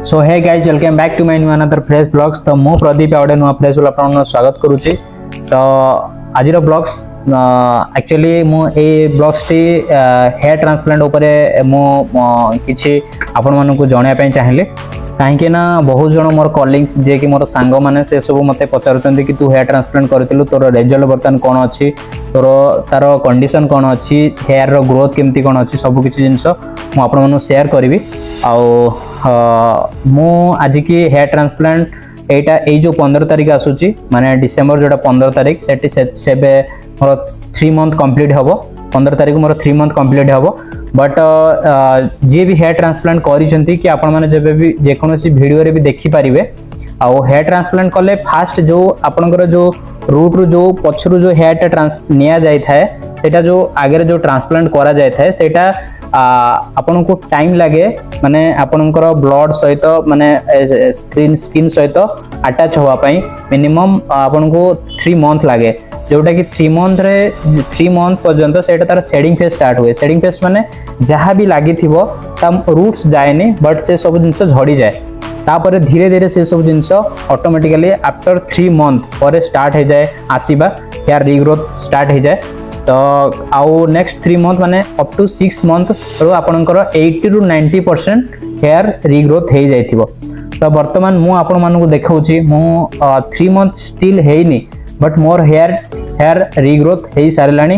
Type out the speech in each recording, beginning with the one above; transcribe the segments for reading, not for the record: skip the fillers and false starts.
So hey guys welcome back to my new another fresh blogs. तो मो प्रदीप आउडे नुआ fresh वाला आपन स्वागत करूची। तो आज ब्लॉग्स एक्चुअली मो ए ब्लॉग्स टी हेयर ट्रांसप्लांट उपरे मो किछि आपन मानन को जणाया पय चाहिले काहेकि ना बहुत जण मोर कॉलिंग्स जे कि मोर सांग माने से सब मते पचारुचंदी कि तू हेयर ट्रांसप्लांट करथिलु तोर रिजल्ट बर्तन कोन अछि तोर तार कंडीशन कोन अछि हेयर रो ग्रोथ केमती कोन अछि सब किछि जिंस मो आपन मानु शेयर करबी। मो आज की हेयर ट्रांसप्लांट एटा ए जो 15 तारिख आसुची माने डिसेंबर जोटा 15 तारिख सेटी सेबे मोर 3 मंथ कंप्लीट हबो। 15 तारिख मोर 3 मंथ कंप्लीट हबो। बट जे भी हेयर ट्रांसप्लांट करिसेंती कि आपण माने जेबे भी जे कोनोसी वीडियो रे भी देखि परिबे आ हेयर ट्रांसप्लांट कले फास्ट जो आपनकर जो रूट रो जो पछरु जो हेयर टा निया जाय थाए सेटा जो आगे जो ट्रांसप्लांट करा जाय थाए सेटा आपन को टाइम लगे माने आपनकर ब्लड सहित माने स्किन सहित अटैच होवा पई मिनिमम आपन को 3 मंथ लगे जोटा कि 3 मंथ पर्यंत सेटा तार शेडिंग फेज स्टार्ट हुए। शेडिंग फेज माने जहाँ भी लगी थिबो ता रूट्स जाएनी बट से सब जिंस झड़ी जाए तापर धीरे धीरे से सब जिंस ऑटोमेटिकली आफ्टर 3 मंथ पर स्टार्ट हो जाए आसीबा हेयर रीग्रोथ स्टार्ट हो जाए। तो आउ नेक्स्ट 3 मंथ माने अप टू 6 मंथ रो आपनकर 80 टू 90% हेयर रीग्रोथ हो जाइथिबो। तो वर्तमान मु आपन मानन को देखाउची मु 3 मंथ स्टिल हेइनी बट मोर हेयर रीग्रोथ हो सारलानी।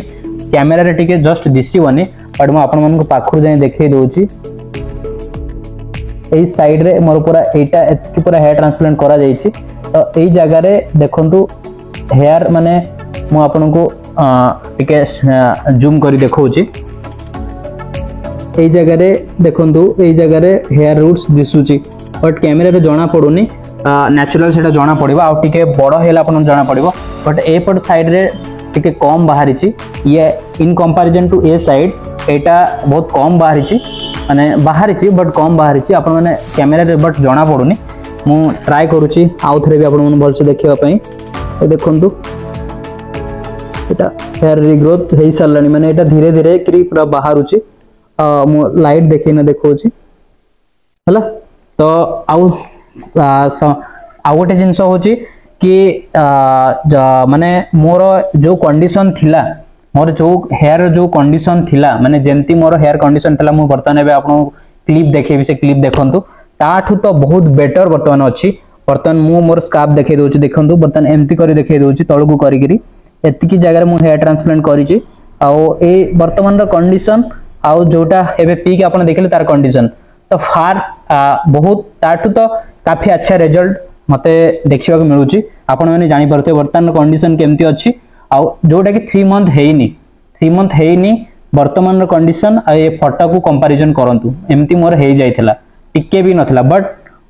कैमेरा रे टिके जस्ट दिसिबनी बट मु आपन मानन को पाखुर जाय देखै दोची ए साइड रे मोर पूरा एटा एतकी पूरा हेयर ट्रांसप्लांट करा जायछि। तो एई जगह रे देखंतु हेयर माने मु आपन को टिके जूम करी देखौची एई जगह रे देखंतु एई जगह रे हेयर रूट्स दिसुची बट कैमरा रे जणा पडुनी नेचुरल सेटा जणा पड़िबो आ टिके बड़ हेला आपन जणा पड़िबो बट ए पट साइड रे टिके कम बाहरिची ये in comparison to a side एटा बहुत कम बाहरिची माने बाहरिची बट कम बाहरिची आपन माने कैमरा रे बट जणा पडुनी। मु ट्राई करूची आउ थरे भी आपन मन भल से देखिबा पई ए देखंतु एटा हेयर रीग्रोथ हे सारलानी माने एटा धीरे धीरे करी पूरा बाहरुची मु लाइट देखिना देखौची हला। तो आउ गोटे जिनस होची कि माने मोर जो कंडीशन थिला मोर जो हेयर जो कंडीशन थिला माने जेंती मोर हेयर कंडीशन थिला मु बर्तन एबे आपन क्लिप देखेबी से क्लिप देखंतु ताठू तो बहुत बेटर बर्तन अछि। बर्तन मु मोर स्कार्फ देखे दोची देखंतु बर्तन एमती करी देखे दोची तळगु करी गिरी एतिकी जगह मु हेयर ट्रांसप्लांट करिछि आ ए वर्तमान रो कंडीशन आ जोटा एबे पीक आपन देखले तार कंडीशन तो फार बहुत ताठू तो काफी अच्छा रिजल्ट मते देखिबा को मिलुची। आपण माने जानि परते वर्तमान कंडीशन केमती अछि आ जोटा कि 3 मंथ हेइनी वर्तमान कंडीशन आ ए फोटो को कंपैरिजन करंतु एमती मोर हे जाइथिला टिके भी नथिला बट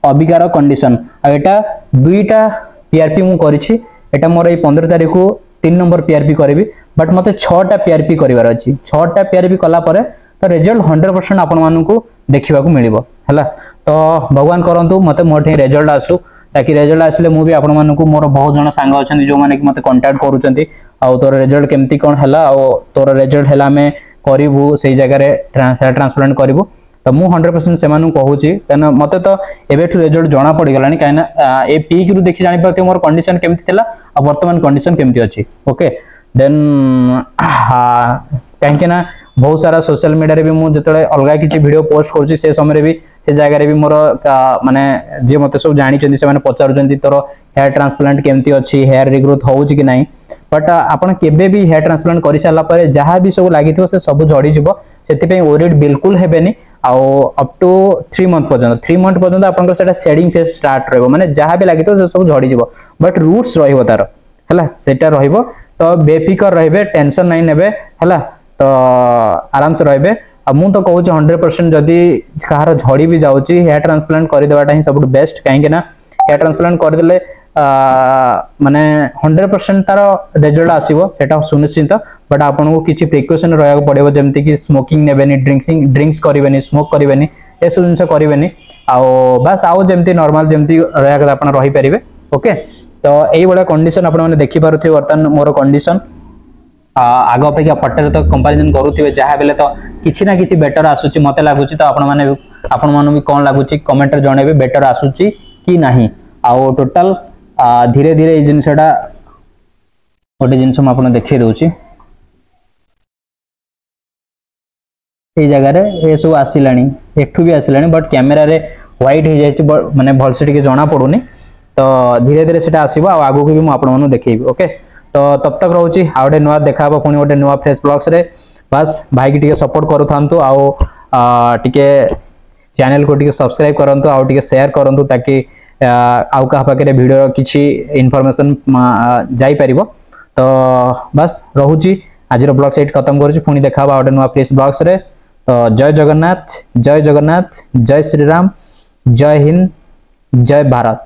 अबिकार कंडीशन आ एटा दुईटा पीआरपी मु करिछि। एटा मोर ए 15 तारिख को 3 नंबर पीआरपी करबी बट मते 6टा पीआरपी करिवार अछि। 6टा पीआरपी कला परे तो रिजल्ट 100% आपण मानन को देखिबा को मिलिबो हला। तो भगवान करंतु मते मोठे रिजल्ट आसु ताकि रिजल्ट आसले मु भी आपण मानन को मोर बहुत जण सांग अछन जो माने कि मते कांटेक्ट करूचंती आ तोर रिजल्ट केमती कोन हला आ तोर रिजल्ट हला में करिवु सेही जगह रे ट्रांसप्लांट करिवु। तो मु 100% से मानु कहूची कना मते तो एबेठु रिजल्ट जणा पड़ी गलानी काइना ए पीक रु देखि जानि पते मोर कंडीशन केमती थिला आ वर्तमान कंडीशन केमती अछि। ओके देन काहे ना बहुत सारा सोशल मीडिया रे भी मु जतले अलगा किछि वीडियो पोस्ट करूची से समय रे भी से जगह रे भी मोर माने जे मते सब जानि चंदी से माने पचारुचंदी तोर हेयर ट्रांसप्लांट केमती अछि हेयर रीग्रोथ होउची कि नाही बट आपण केबे भी हेयर ट्रांसप्लांट करि साला परे जहां भी सब लागिथिबो से सब झड़ी जिवो सेति पे ओरिड बिल्कुल हेबेनी आ अप टू 3 मंथ पर्यंत आपन सेटा शेडिंग फेज स्टार्ट रहबो माने जहां भी लागिथिबो से सब झड़ी जिवो बट रूट्स रहइबो तार हला सेटा रहइबो। तो बेफिकर रहबे टेंशन नाही नेबे हला तो आराम से रहबे। अब मु तो कहूची 100% जदी कहार झड़ी भी जाउची हेयर ट्रांसप्लांट करि देबाटा ही सबटु बेस्ट काहे ना हेयर ट्रांसप्लांट कर देले माने 100% तार रिजल्ट आसीबो सेटा सुनिश्चित बट आपन को किछि प्रिकॉशन रहया पड़िबो जेमति कि स्मोकिंग नेबेनी ड्रिंक्स करिवेनी स्मोक करिवेनी ए सब जिंस करिवेनी आ बस आउ जेमति नॉर्मल जेमति रहया आपन रही परिबे। ओके तो एई बडा कंडीशन आपन माने देखि पारुथे वर्तन मोर कंडीशन आग अपेक्षा पट्टे तो कंपैरिजन करूथिबे जहा बेले तो किछि ना किछि बेटर आसुची मते लागुची तो आपण माने भी कोन लागुची कमेंट रे जणेबे बेटर आसुची कि नाही आ टोटल धीरे धीरे ए जिंसटा गोटे जिनस मुझे देखा दूसरी ये जगह ये सब आसला एठू भी आसला बट कैमेरा रे व्हाइट हो जाए माने भलसे टिके जना पड़ूनी तो धीरे धीरे से आसो आगू भी मुझे देखी ओके तो तब तक रोचे आउटे नुआ देखा पुणी गोटे नुआ फ्रेश ब्लॉग्स रे बस भाई की टिके सपोर्ट करू था आउ टिके चैनल को टिके सब्सक्राइब करंतु आउ टिके शेयर करंतु ताकि आउ का पाखे वीडियो किछि इन्फॉर्मेशन जाई परिबो तो बस रोची आज ब्लॉग सेट खत्म करुँ पुणी देखा गोटे नुआ फ्रेश ब्लॉग्स रे तो जय जगन्नाथ जय श्रीराम जय हिंद जय भारत।